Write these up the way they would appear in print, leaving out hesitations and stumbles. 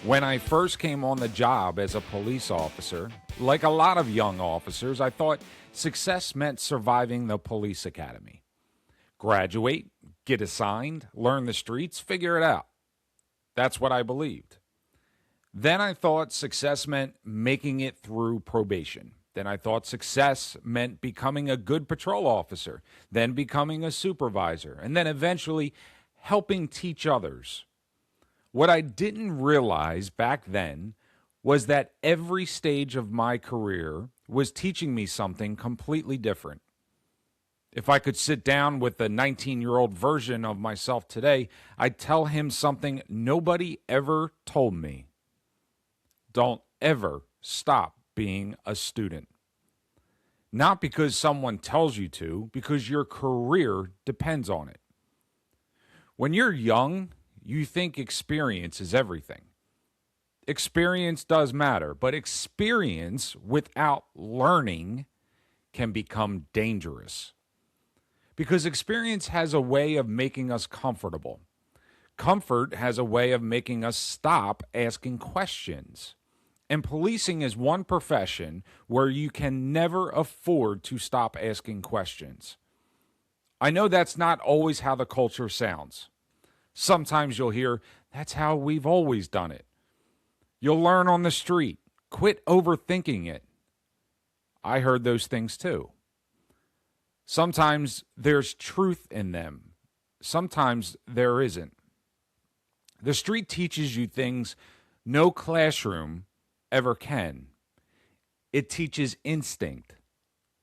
When I first came on the job as a police officer, like a lot of young officers, I thought success meant surviving the police academy. Graduate, get assigned, learn the streets, figure it out. That's what I believed. Then I thought success meant making it through probation. Then I thought success meant becoming a good patrol officer, then becoming a supervisor, and then eventually helping teach others. What I didn't realize back then was that every stage of my career was teaching me something completely different. If I could sit down with the 19-year-old version of myself today, I'd tell him something nobody ever told me. Don't ever stop being a student. Not because someone tells you to, because your career depends on it. When you're young, you think experience is everything. Experience does matter, but experience without learning can become dangerous. Because experience has a way of making us comfortable. Comfort has a way of making us stop asking questions. And policing is one profession where you can never afford to stop asking questions. I know that's not always how the culture sounds. Sometimes you'll hear, that's how we've always done it. You'll learn on the street. Quit overthinking it. I heard those things too. Sometimes there's truth in them. Sometimes there isn't. The street teaches you things no classroom ever can. It teaches instinct,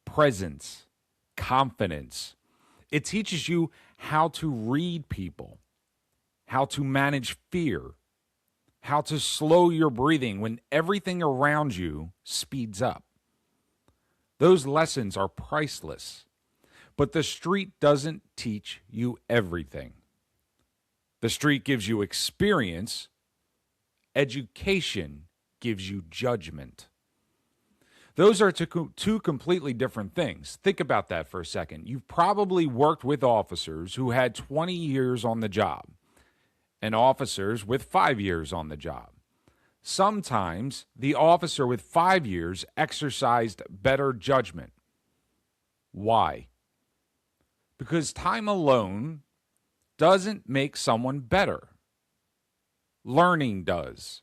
presence, confidence. It teaches you how to read people, how to manage fear, how to slow your breathing when everything around you speeds up. Those lessons are priceless, but the street doesn't teach you everything. The street gives you experience. Education gives you judgment. Those are two completely different things. Think about that for a second. You've probably worked with officers who had 20 years on the job and officers with 5 years on the job. Sometimes the officer with 5 years exercised better judgment. Why? Because time alone doesn't make someone better. Learning does.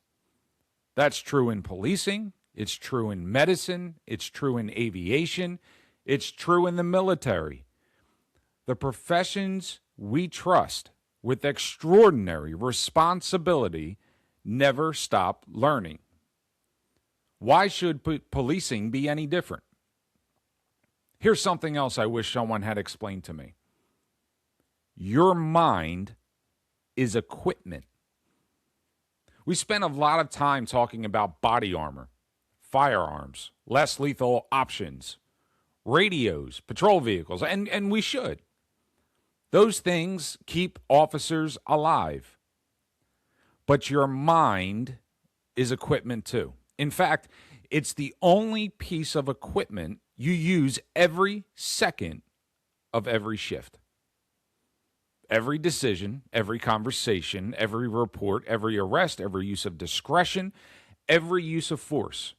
That's true in policing. It's true in medicine. It's true in aviation. It's true in the military. The professions we trust with extraordinary responsibility never stop learning. Why should policing be any different? Here's something else I wish someone had explained to me. Your mind is equipment. We spend a lot of time talking about body armor, firearms, less lethal options, radios, patrol vehicles, and we should. Those things keep officers alive. But your mind is equipment too. In fact, it's the only piece of equipment you use every second of every shift. Every decision, every conversation, every report, every arrest, every use of discretion, every use of force,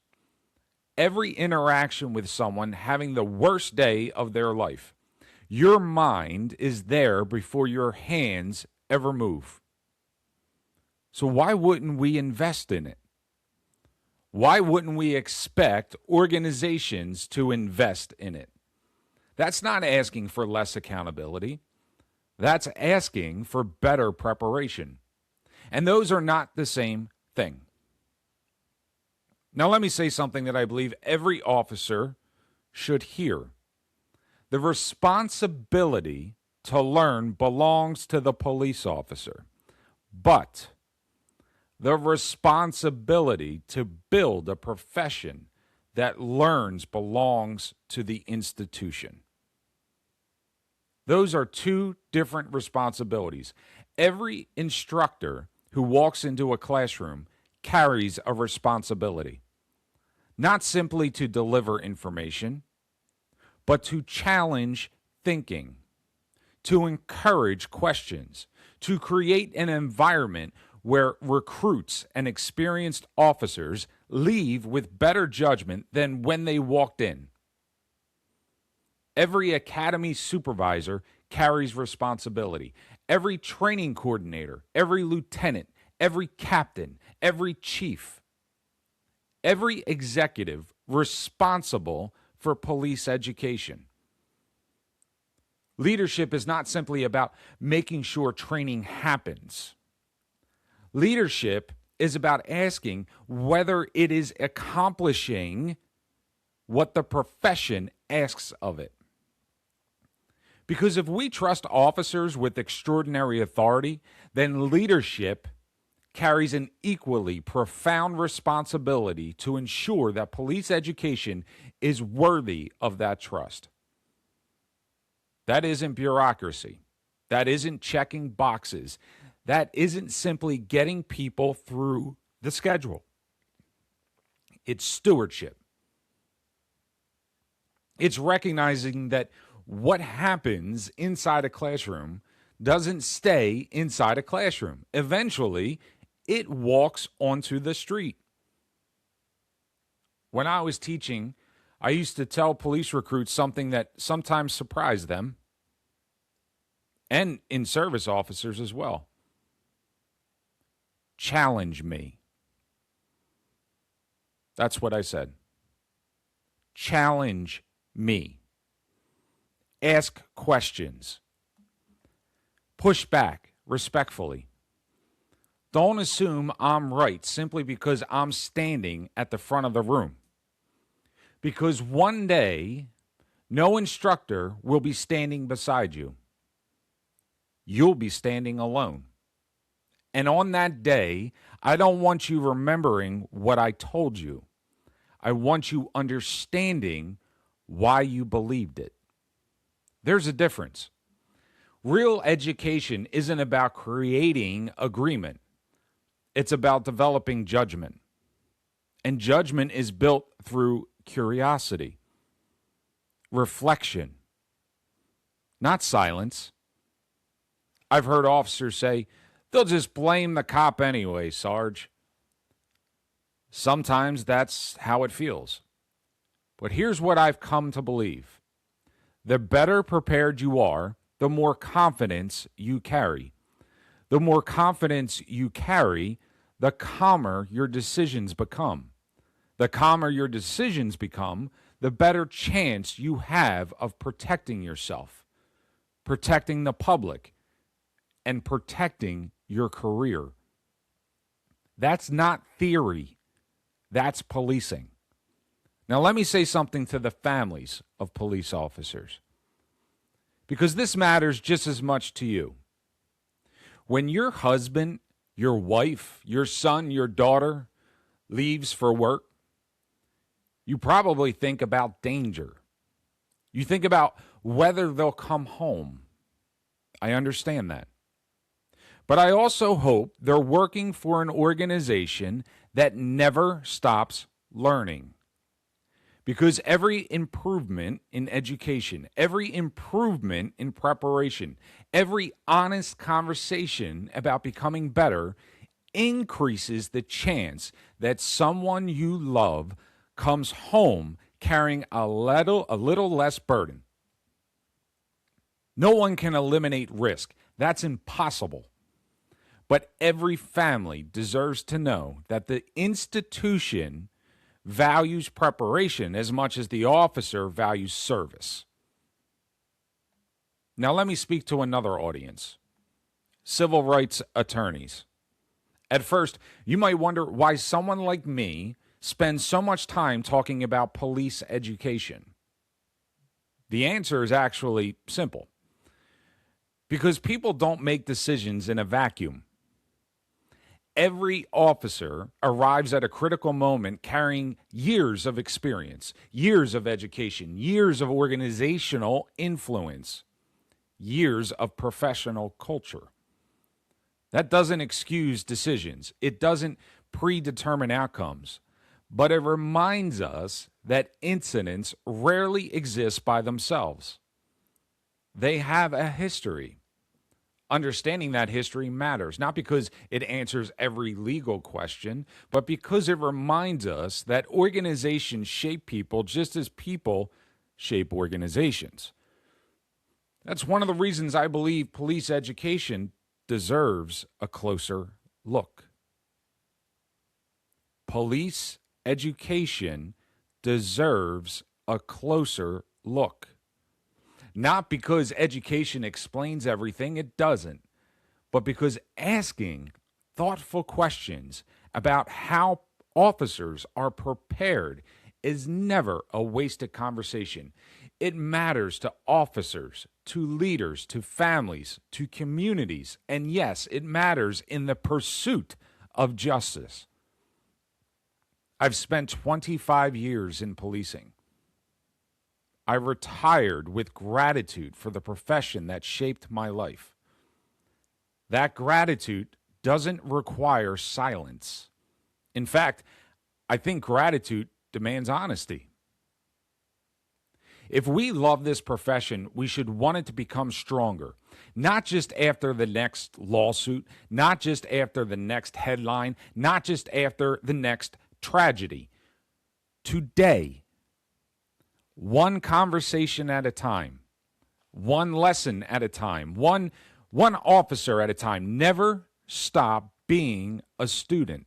every interaction with someone having the worst day of their life. Your mind is there before your hands ever move. So why wouldn't we invest in it? Why wouldn't we expect organizations to invest in it? That's not asking for less accountability. That's asking for better preparation. And those are not the same thing. Now, let me say something that I believe every officer should hear. The responsibility to learn belongs to the police officer, but the responsibility to build a profession that learns belongs to the institution. Those are two different responsibilities. Every instructor who walks into a classroom carries a responsibility, not simply to deliver information, but to challenge thinking, to encourage questions, to create an environment where recruits and experienced officers leave with better judgment than when they walked in. Every academy supervisor carries responsibility. Every training coordinator, every lieutenant, every captain, every chief, every executive responsible for police education. Leadership is not simply about making sure training happens. Leadership is about asking whether it is accomplishing what the profession asks of it. Because if we trust officers with extraordinary authority, then leadership carries an equally profound responsibility to ensure that police education is worthy of that trust. That isn't bureaucracy. That isn't checking boxes. That isn't simply getting people through the schedule. It's stewardship. It's recognizing that what happens inside a classroom doesn't stay inside a classroom. Eventually, it walks onto the street. When I was teaching, I used to tell police recruits something that sometimes surprised them, and in-service officers as well. Challenge me. That's what I said. Challenge me. Ask questions. Push back respectfully. Don't assume I'm right simply because I'm standing at the front of the room. Because one day, no instructor will be standing beside you. You'll be standing alone. And on that day, I don't want you remembering what I told you. I want you understanding why you believed it. There's a difference. Real education isn't about creating agreement. It's about developing judgment. And judgment is built through curiosity, reflection, not silence. I've heard officers say, they'll just blame the cop anyway, Sarge. Sometimes that's how it feels. But here's what I've come to believe. The better prepared you are, the more confidence you carry. The more confidence you carry, the calmer your decisions become. The calmer your decisions become, the better chance you have of protecting yourself, protecting the public, and protecting your career. That's not theory. That's policing. Now, let me say something to the families of police officers, because this matters just as much to you. When your husband, your wife, your son, your daughter leaves for work, you probably think about danger. You think about whether they'll come home. I understand that. But I also hope they're working for an organization that never stops learning. Because every improvement in education, every improvement in preparation, every honest conversation about becoming better increases the chance that someone you love comes home carrying a little less burden. No one can eliminate risk. That's impossible. But every family deserves to know that the institution values preparation as much as the officer values service. Now let me speak to another audience. Civil rights attorneys. At first, you might wonder why someone like me spends so much time talking about police education. The answer is actually simple. Because people don't make decisions in a vacuum. Every officer arrives at a critical moment carrying years of experience, years of education, years of organizational influence, years of professional culture. That doesn't excuse decisions. It doesn't predetermine outcomes. But it reminds us that incidents rarely exist by themselves. They have a history, Understanding that history matters, not because it answers every legal question, but because it reminds us that organizations shape people just as people shape organizations. That's one of the reasons I believe police education deserves a closer look. Police education deserves a closer look. Not because education explains everything, it doesn't, but because asking thoughtful questions about how officers are prepared is never a wasted conversation. It matters to officers, to leaders, to families, to communities, and yes, it matters in the pursuit of justice. I've spent 25 years in policing. I retired with gratitude for the profession that shaped my life. That gratitude doesn't require silence. In fact, I think gratitude demands honesty. If we love this profession, we should want it to become stronger, not just after the next lawsuit, not just after the next headline, not just after the next tragedy. Today, one conversation at a time, one lesson at a time, one officer at a time. Never stop being a student.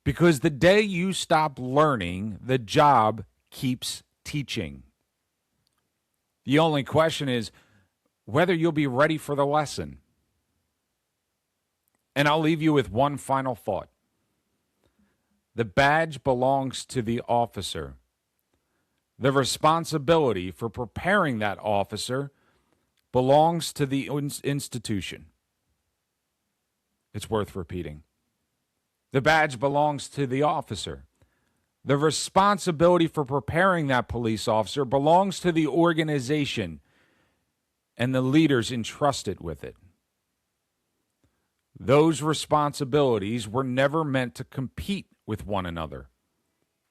Because the day you stop learning, the job keeps teaching. The only question is whether you'll be ready for the lesson. And I'll leave you with one final thought. The badge belongs to the officer. The responsibility for preparing that officer belongs to the institution. It's worth repeating. The badge belongs to the officer. The responsibility for preparing that police officer belongs to the organization and the leaders entrusted with it. Those responsibilities were never meant to compete with one another.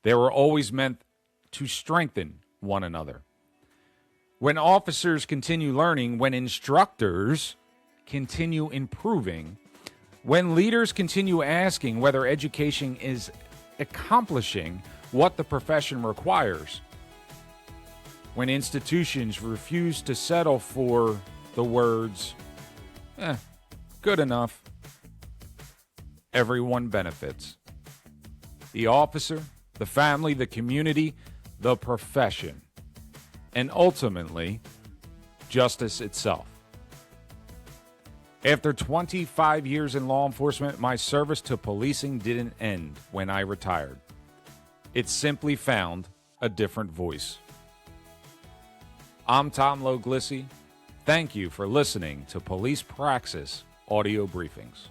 They were always meant to strengthen one another. When officers continue learning, when instructors continue improving, when leaders continue asking whether education is accomplishing what the profession requires, when institutions refuse to settle for the words, good enough, everyone benefits. The officer, the family, the community, the profession, and ultimately, justice itself. After 25 years in law enforcement, my service to policing didn't end when I retired. It simply found a different voice. I'm Tom Loglisci. Thank you for listening to Police Praxis Audio Briefings.